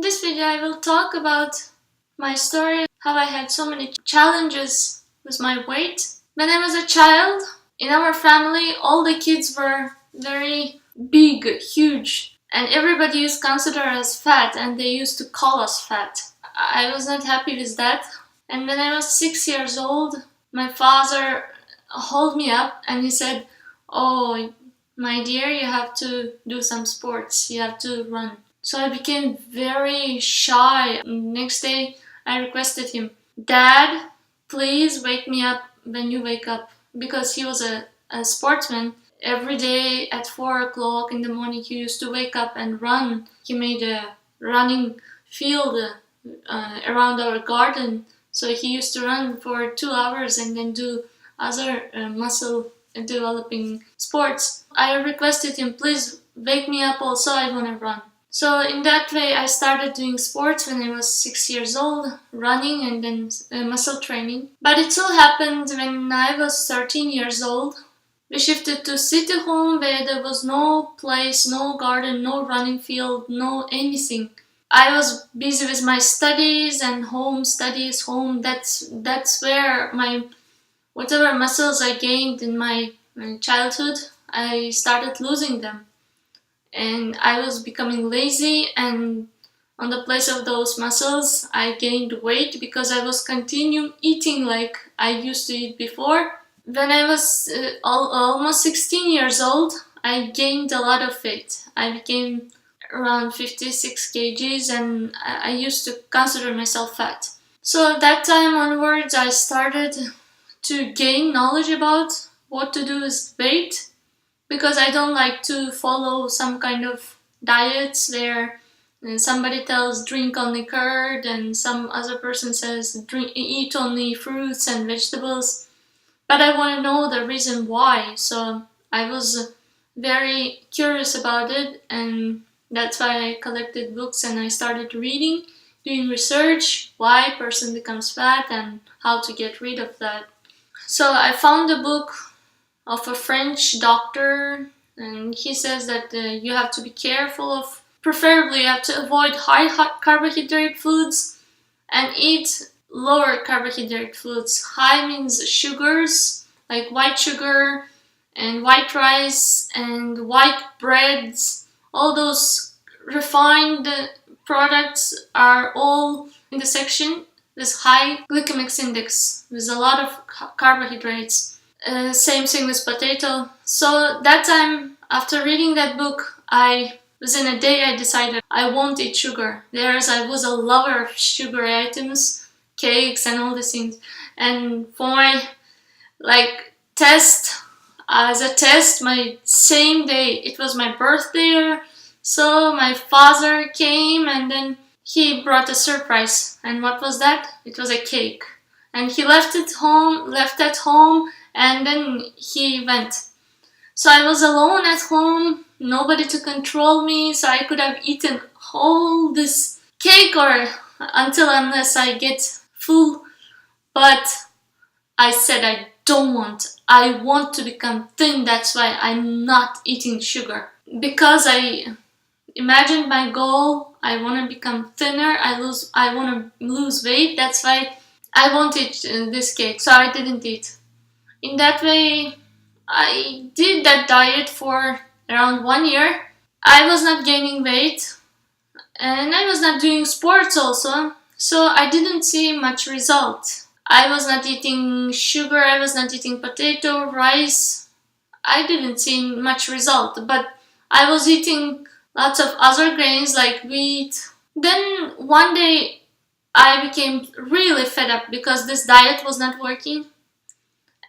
this video I will talk about my story, how I had so many challenges with my weight. When I was a child, in our family, all the kids were very big, huge, and everybody used to consider us fat, and they used to call us fat. I was not happy with that. And when I was 6 years old, my father held me up and he said, "Oh, my dear, you have to do some sports, you have to run." So I became very shy. Next day, I requested him, "Dad, please wake me up when you wake up." Because he was a sportsman. Every day at 4 o'clock in the morning, he used to wake up and run. He made a running field around our garden. So he used to run for 2 hours and then do other muscle developing sports. I requested him, "Please wake me up also, I want to run." So in that way I started doing sports when I was 6 years old, running and then muscle training. But it so happened when I was 13 years old, we shifted to city home where there was no place, no garden, no running field, no anything. I was busy with my studies and home studies, home. That's where my whatever muscles I gained in my childhood, I started losing them. And I was becoming lazy, and on the place of those muscles, I gained weight because I was continuing eating like I used to eat before. When I was almost 16 years old, I gained a lot of weight. I became around 56 kgs and I used to consider myself fat. So that time onwards I started to gain knowledge about what to do with weight, because I don't like to follow some kind of diets where somebody tells drink only curd and some other person says eat only fruits and vegetables. But I want to know the reason why, so I was very curious about it, and that's why I collected books and I started reading, doing research, why a person becomes fat and how to get rid of that. So I found a book of a French doctor, and he says that you have to be careful of, preferably you have to avoid high carbohydrate foods and eat lower carbohydrate foods. High means sugars, like white sugar and white rice and white breads. All those refined products are all in the section with high glycemic index, with a lot of carbohydrates. Same thing with potato. So that time, after reading that book, within a day I decided I won't eat sugar. Whereas I was a lover of sugar items, cakes and all these things. And for my test, as a test, my same day, it was my birthday, so my father came and then he brought a surprise. And what was that? It was a cake. And he left at home, and then he went. So I was alone at home, nobody to control me, so I could have eaten all this cake unless I get full. But I said I don't want. I want to become thin, that's why I'm not eating sugar. Because I imagined my goal, I want to become thinner, I want to lose weight, that's why I won't eat this cake, so I didn't eat. In that way, I did that diet for around 1 year. I was not gaining weight and I was not doing sports also, so I didn't see much result. I was not eating sugar, I was not eating potato, rice. I didn't see much result, but I was eating lots of other grains like wheat. Then one day I became really fed up because this diet was not working.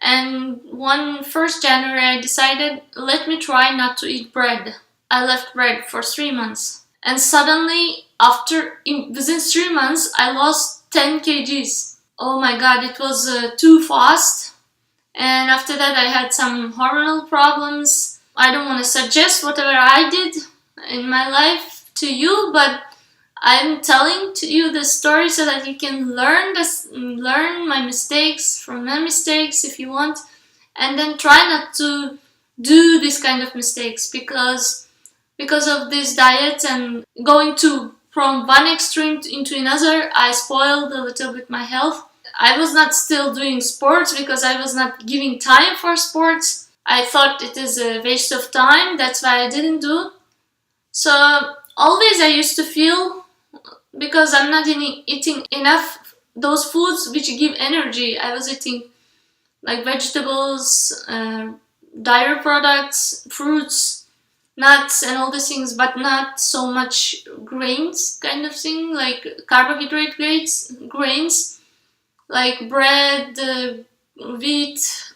And 1st January I decided, let me try not to eat bread. I left bread for 3 months. And suddenly, within 3 months, I lost 10 kgs. Oh my god, it was too fast. And after that I had some hormonal problems. I don't want to suggest whatever I did in my life to you, but I'm telling to you the story so that you can learn my mistakes from my mistakes if you want, and then try not to do this kind of mistakes, because of this diet and going to from one extreme into another, I spoiled a little bit my health. I was not still doing sports because I was not giving time for sports. I thought it is a waste of time, that's why I didn't do. So always I used to feel, because I'm not eating enough those foods which give energy. I was eating like vegetables, dairy products, fruits, nuts and all these things, but not so much grains kind of thing, like carbohydrate grains like bread, wheat,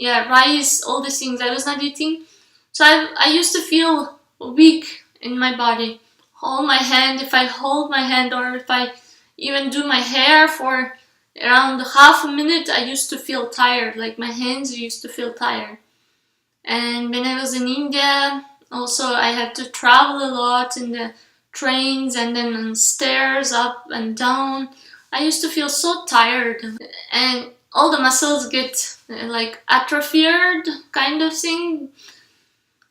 rice, all these things I was not eating. So I used to feel weak in my body. Hold my hand, if I hold my hand or if I even do my hair for around half a minute, I used to feel tired, like my hands used to feel tired. And when I was in India, also I had to travel a lot in the trains and then on stairs up and down. I used to feel so tired and all the muscles get like atrophied kind of thing.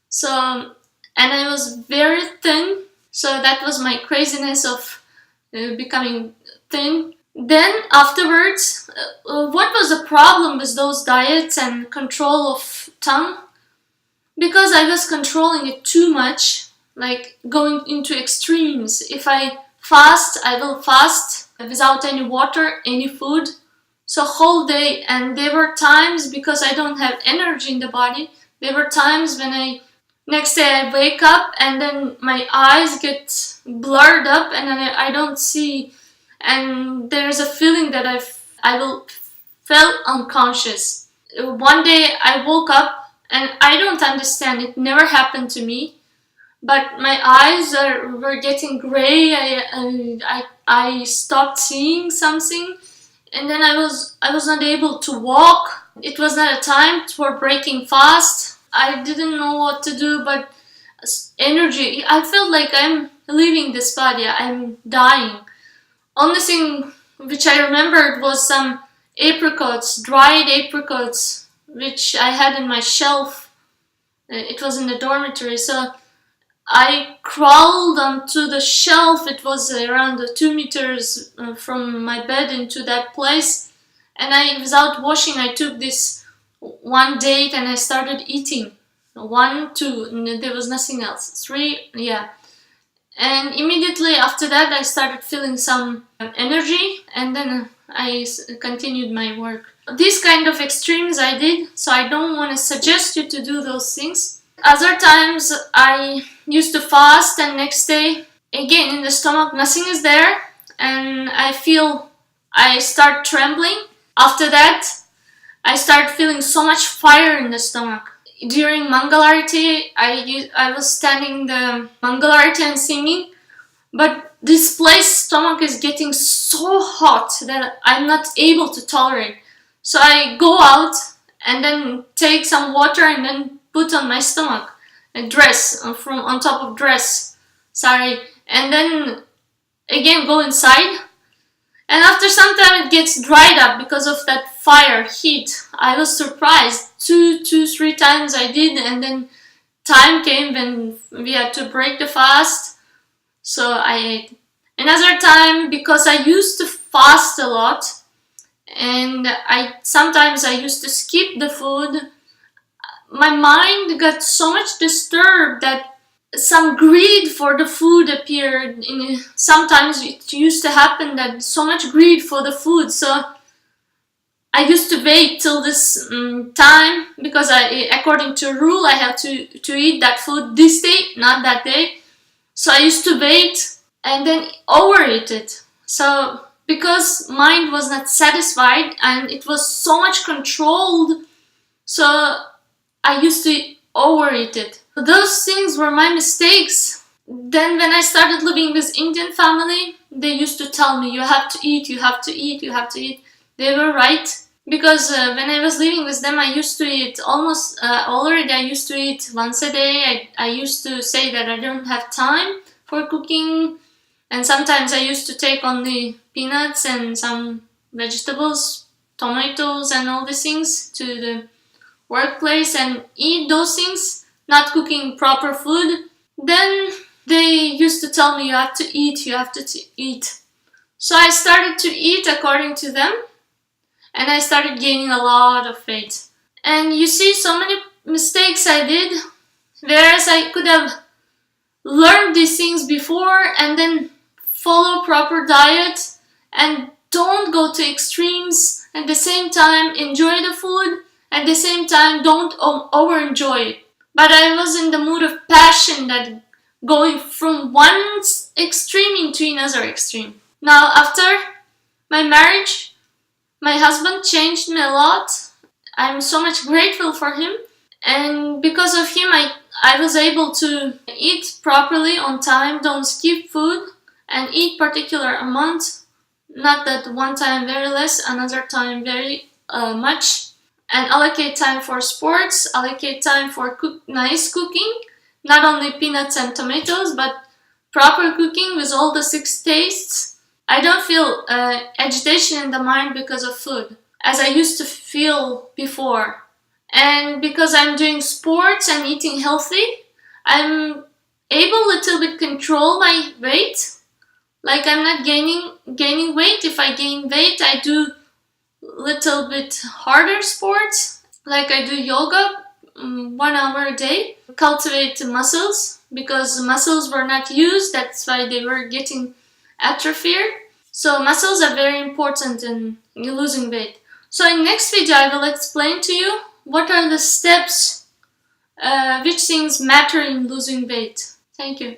So, and I was very thin, so that was my craziness of becoming thin. Then afterwards, what was the problem with those diets and control of tongue? Because I was controlling it too much, like going into extremes. If I fast, I will fast without any water, any food, so whole day. And there were times, because I don't have energy in the body, there were times when next day I wake up and then my eyes get blurred up and then I don't see, and there's a feeling that I will felt unconscious. One day I woke up and I don't understand, it never happened to me, but my eyes were getting gray. I stopped seeing something, and then I was not able to walk. It was not a time for breaking fast. I didn't know what to do, but energy, I felt like I'm leaving this body, I'm dying. Only thing which I remembered was some apricots, dried apricots, which I had in my shelf. It was in the dormitory, so I crawled onto the shelf. It was around 2 meters from my bed into that place, and without washing, I took this one date and I started eating. 1, 2, there was nothing else. 3, and immediately after that I started feeling some energy, and then I continued my work. These kind of extremes I did, so I don't want to suggest you to do those things. Other times I used to fast, and next day again in the stomach nothing is there, and I start trembling. After that I start feeling so much fire in the stomach. During Mangalarti, I was standing the Mangalarti and singing, but this place stomach is getting so hot that I'm not able to tolerate. So I go out and then take some water and then put on my stomach a dress from on top of dress, and then again go inside. And after some time it gets dried up because of that fire, heat. I was surprised. 3 times I did, and then time came when we had to break the fast. So I ate. Another time, because I used to fast a lot, and sometimes I used to skip the food, my mind got so much disturbed that some greed for the food appeared. Sometimes it used to happen that so much greed for the food, so I used to wait till this time, because according to rule I have to eat that food this day, not that day. So I used to wait and then overeat it. So because mind was not satisfied and it was so much controlled, so I used to overeat it. Those things were my mistakes. Then when I started living with Indian family, they used to tell me, you have to eat, you have to eat, you have to eat. They were right, because when I was living with them, I used to eat already I used to eat once a day. I used to say that I don't have time for cooking, and sometimes I used to take only peanuts and some vegetables, tomatoes and all these things to the workplace and eat those things, not cooking proper food. Then they used to tell me, you have to eat, you have to eat. So I started to eat according to them, and I started gaining a lot of weight. And you see, so many mistakes I did, whereas I could have learned these things before and then follow proper diet and don't go to extremes. At the same time, enjoy the food. At the same time, don't over enjoy it. But I was in the mood of passion, that going from one extreme into another extreme. Now, after my marriage, my husband changed me a lot. I'm so much grateful for him. And because of him, I was able to eat properly on time, don't skip food, and eat particular amount. Not that one time very less, another time very much. And allocate time for sports, allocate time for nice cooking. Not only peanuts and tomatoes, but proper cooking with all the 6 tastes. I don't feel agitation in the mind because of food, as I used to feel before. And because I'm doing sports and eating healthy, I'm able a little bit control my weight. Like, I'm not gaining weight. If I gain weight, I do little bit harder sports. Like, I do yoga 1 hour a day, cultivate muscles, because muscles were not used. That's why they were getting atrophied. So muscles are very important in losing weight. So in next video, I will explain to you what are the steps, which things matter in losing weight. Thank you.